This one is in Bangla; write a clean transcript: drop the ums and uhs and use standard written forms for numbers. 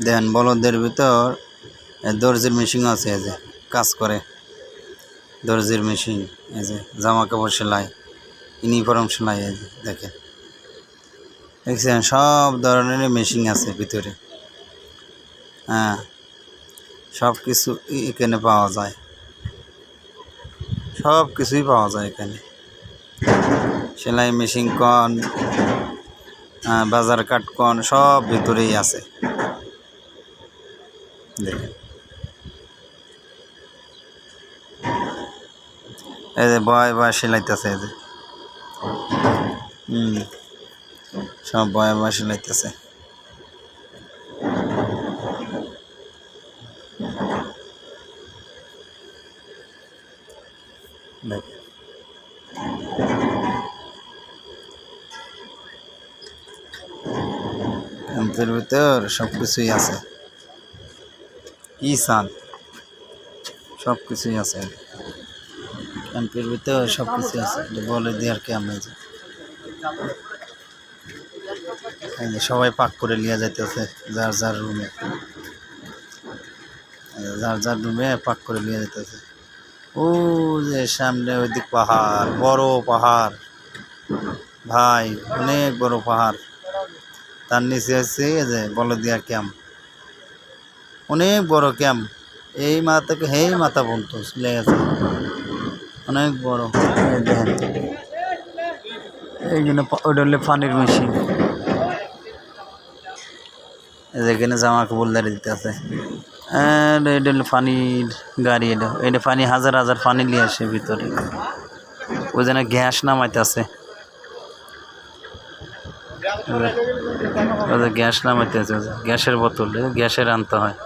দেখেন বলদের ভিতর দর্জির মেশিন আছে, এই যে কাজ করে দর্জির মেশিন, এই যে জামা কাপড় সেলাই, ইউনিফর্ম সেলাই, এই যে দেখেন দেখছেন সব ধরনের মেশিন আছে ভিতরে। হ্যাঁ, সব কিছু এখানে পাওয়া যায়, সব কিছুই পাওয়া যায় এখানে। সেলাই মেশিন কন, বাজার কাট কন, সব ভিতরেই আছে। দেখেন এই যে বয় বয় সেলাইতেছে, এই যে সব বয় বয় সেলাইতেছে। দেখেন ক্যাম্পের ভিতর সব কিছুই আছে, কি চান সব কিছুই আছে ক্যাম্পের ভিতর, সব কিছু আছে। বলে দেওয়ার ক্যাম্প, এই যে সবাই পাক করে নিয়ে যাইতেছে যার যার রুমে, যার যার রুমে পাক করে নিয়ে যেতেছে। ও যে সামনে ওইদিক পাহাড়, বড় পাহাড় ভাই, অনেক বড় পাহাড়। তার নিচে হচ্ছে এই যে বলদিয়া ক্যাম্প, অনেক বড় ক্যাম্প, এই মাথা থেকে এই মাথা পর্যন্ত চলে গেছে, অনেক বড়। এইখানে ওইটা হলে পানির মেশিন, যেখানে জামা কাপড় দাঁড়িয়ে দিতে আছে। এটা হলো পানির গাড়ি, এটা পানি হাজার হাজার পানি নিয়ে আসে ভিতরে। ওই জন্য গ্যাস নামাইতে আছে, গ্যাস নামাইতে আছে, গ্যাসের বোতল, গ্যাসের আনতে হয়।